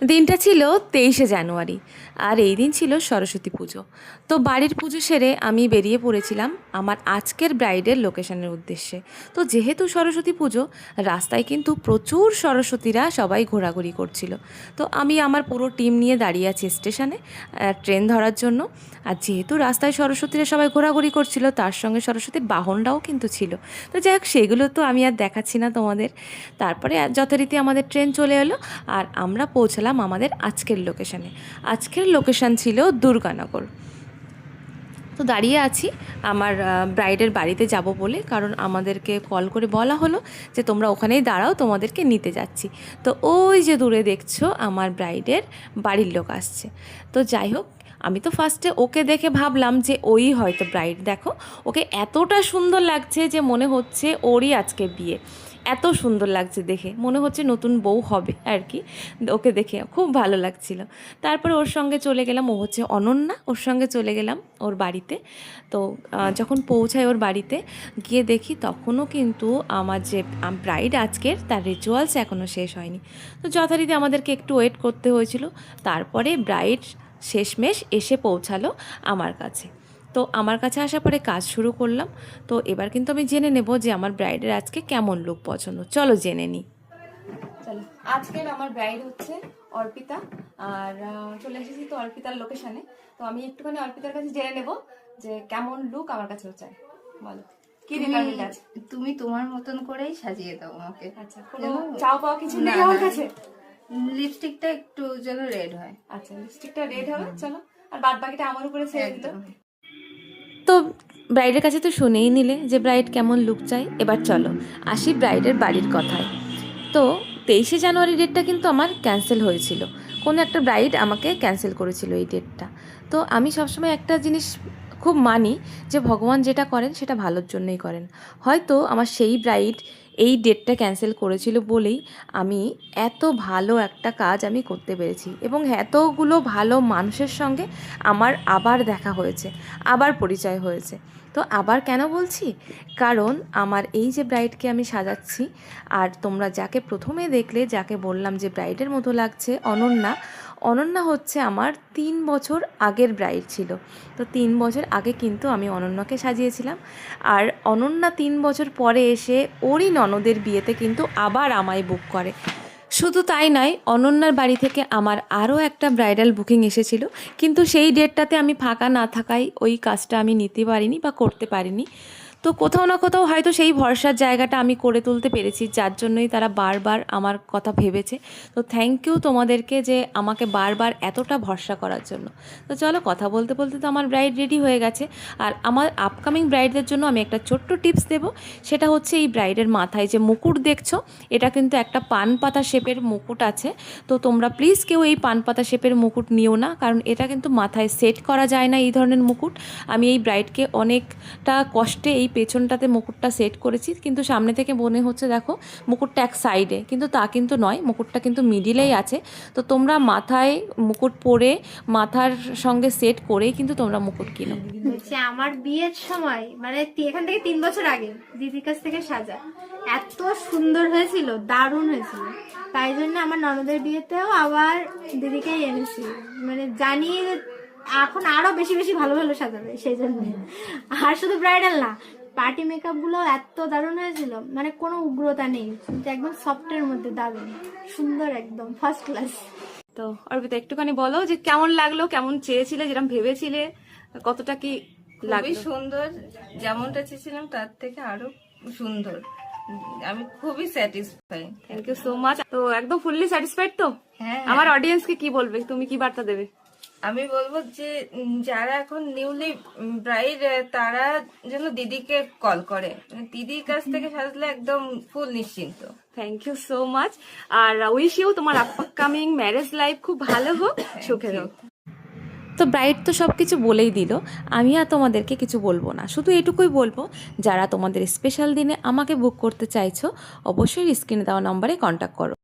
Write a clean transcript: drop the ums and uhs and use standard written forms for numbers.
দিনটা ছিল 23শে জানুয়ারি, আর এই দিন ছিল সরস্বতী পুজো। তো বাড়ির পুজো সেরে আমি বেরিয়ে পড়েছিলাম আমার আজকের ব্রাইডের লোকেশনের উদ্দেশ্যে। তো যেহেতু সরস্বতী পুজো, রাস্তায় কিন্তু প্রচুর সরস্বতীরা সবাই ঘোরাঘুরি করছিল। তো আমি আমার পুরো টিম নিয়ে দাঁড়িয়ে আছি স্টেশনে ট্রেন ধরার জন্য। আর যেহেতু রাস্তায় সরস্বতীরা সবাই ঘোরাঘুরি করছিল, তার সঙ্গে সরস্বতীর বাহনটাও কিন্তু ছিল। তো যাই হোক, সেগুলো তো আমি আর দেখাচ্ছি না তোমাদের। তারপরে যথারীতি আমাদের ট্রেন চলে এলো, আর আমরা পৌঁছালাম আমাদের আজকের লোকেশানে। আজকের লোকেশান ছিল দুর্গানগর। তো দাঁড়িয়ে আছি আমার ব্রাইডের বাড়িতে যাব বলে, কারণ আমাদেরকে কল করে বলা হলো যে তোমরা ওখানেই দাঁড়াও, তোমাদেরকে নিতে যাচ্ছি। তো ওই যে দূরে দেখছো আমার ব্রাইডের বাড়ির লোক আসছে। তো যাই হোক, আমি তো ফার্স্টে ওকে দেখে ভাবলাম যে ওই হয়তো ব্রাইড। দেখো, ওকে এতটা সুন্দর লাগছে যে মনে হচ্ছে ওরই আজকে বিয়ে। এত সুন্দর লাগছে দেখে, মনে হচ্ছে নতুন বউ হবে আর কি। ওকে দেখে খুব ভালো লাগছিল। তারপরে ওর সঙ্গে চলে গেলাম, ও হচ্ছে অনন্যা, ওর সঙ্গে চলে গেলাম ওর বাড়িতে। তো যখন পৌঁছায় ওর বাড়িতে গিয়ে দেখি তখনও কিন্তু আমার যে ব্রাইড আজকের, তার রিচুয়ালস এখনও শেষ হয়নি। তো যথারীতি আমাদেরকে একটু ওয়েট করতে হয়েছিল। তারপরে ব্রাইড শেষমেশ এসে পৌঁছালো আমার কাছে। তো আমার কাছে আসার পরে কাজ শুরু করলাম। তো এবার কিন্তু আমি জেনে নেব যে আমার ব্রাইডের আজকে কেমন লুক পছন্দ। চলো জেনে নিই। চলো, আজকের আমার ব্রাইড হচ্ছে অর্পিতা। আর চলে এসেছি তো অর্পিতার লোকেশনে। তো আমি একটুখানি অর্পিতার কাছে জেনে নেব যে কেমন লুক আমার কাছেও চাই। বলো, কি রিকোয়ারমেন্ট আছে? তুমি তোমার মতন করেই সাজিয়ে দাও আমাকে। আচ্ছা, কোনো চাও পাওয়া কিছু নেই আমার কাছে? লিপস্টিকটা একটু যেন রেড হয়। আচ্ছা, লিপস্টিকটা রেড হবে, চলো। আর বাদ বাকিটা আমার উপরে ছেড়ে দিতে। একদম। তো ব্রাইডের কাছে তো শুনেই নিলে যে ব্রাইড কেমন লুক চাই। এবার চলো আসি ব্রাইডের বাড়ির কথায়। তো 23শে জানুয়ারি ডেটটা কিন্তু আমার ক্যান্সেল হয়েছিল। কোনো একটা ব্রাইড আমাকে ক্যান্সেল করেছিল এই ডেটটা। তো আমি সবসময় একটা জিনিস খুব মানি, যে ভগবান যেটা করেন সেটা ভালোর জন্যই করেন। হয়তো আমার সেই ব্রাইড এই ডেটটা ক্যান্সেল করেছিল বলেই আমি এত ভালো একটা কাজ আমি করতে পেরেছি, এবং এতগুলো ভালো মানুষের সঙ্গে আমার আবার দেখা হয়েছে, আবার পরিচয় হয়েছে। তো আবার কেন বলছি, কারণ আমার এই যে ব্রাইডকে আমি সাজাচ্ছি, আর তোমরা যাকে প্রথমে দেখলে, যাকে বললাম যে ব্রাইডের মতো লাগছে, অনন্যা। অনন্যা হচ্ছে আমার 3 বছর আগের ব্রাইড ছিল। তো 3 বছর আগে কিন্তু আমি অনন্যাকে সাজিয়েছিলাম। আর অনন্যা 3 বছর পরে এসে ওরই ননদের বিয়েতে কিন্তু আবার আমায় বুক করে। শুধু তাই নয়, অনন্যার বাড়ি থেকে আমার আরও একটা ব্রাইডাল বুকিং এসেছিল, কিন্তু সেই ডেটটাতে আমি ফাঁকা না থাকায় ওই কাজটা আমি নিতে পারিনি বা করতে পারিনি। তো কোথাও না কোথাও হয়তো সেই ভরসার জায়গাটা আমি করে তুলতে পেরেছি, যার জন্যই তারা বারবার আমার কথা ভেবেছে। তো থ্যাংক ইউ তোমাদেরকে, যে আমাকে বারবার এতটা ভরসা করার জন্য। তো চলো, কথা বলতে বলতে তো আমার ব্রাইড রেডি হয়ে গেছে। আর আমার আপকামিং ব্রাইডদের জন্য আমি একটা ছোট্ট টিপস দেবো। সেটা হচ্ছে এই ব্রাইডের মাথায় যে মুকুট দেখছো, এটা কিন্তু একটা পান পাতা শেপের মুকুট আছে। তো তোমরা প্লিজ কেউ এই পান পাতা শেপের মুকুট নিও না, কারণ এটা কিন্তু মাথায় সেট করা যায় না এই ধরনের মুকুট। আমি এই ব্রাইডকে অনেকটা কষ্টে এই পেছনটাতে মুকুটটা সেট করেছি, কিন্তু সামনে থেকে মনে হচ্ছে দেখো মুকুটটা এক সাইডে, কিন্তু তা কিন্তু নয়, মুকুটটা কিন্তু মিডিলেই আছে। তো তোমরা মাথায় মুকুট পরে মাথার সঙ্গে সেট করেই কিন্তু তোমরা মুকুট কিনো। হচ্ছে আমার বিয়ের সময়, মানে এখান থেকে 3 বছর আগে দিদির কাছ থেকে সাজা এত সুন্দর হয়েছিল, দারুণ হয়েছিল। তাই জন্য আমার ননদের বিয়েতেও আবার দিদিকেই এনেছি, মানে জানি এখন আরো বেশি বেশি ভালো ভালো সাজাবে সেই জন্য। আর শুধু ব্রাইডাল না, পার্টি মেকআপ গুলো এত দারুণ হয়েছিল, মানে কোনো উগ্রতা নেই, একদম সফটের মধ্যে দারুণ সুন্দর, একদম ফার্স্ট ক্লাস। তো অর্পিতা, একটুখানি বলো যে কেমন লাগলো, কেমন চেয়েছিলে, যেরকম ভেবেছিলে, কতটা কি খুবই লাগলো? সুন্দর, যেমনটা চেয়েছিলাম তার থেকে আরো সুন্দর। আমি খুবই satisfy. Thank you so much. তো একদম ফুললি স্যাটিসফাইড তো? হ্যাঁ, আমার অডিয়েন্সকে কি বলবে, তুমি কি বার্তা দেবে? আমি বলবো যে যারা এখন নিউলি ব্রাইড, তারা যেন দিদিকে কল করে, দিদির কাছ থেকে সাজলে একদম ফুল নিশ্চিন্ত। Thank you so much. আর উইশ ইউ তোমার আপকামিং ম্যারেজ লাইফ খুব ভালো হোক, সুখের হোক। তো ব্রাইড তো সব কিছু বলেই দিল, আমি আর তোমাদেরকে কিছু বলবো না, শুধু এটুকুই বলবো, যারা তোমাদের স্পেশাল দিনে আমাকে বুক করতে চাইছো, অবশ্যই স্ক্রিনে দেওয়া নম্বরে কন্ট্যাক্ট করো।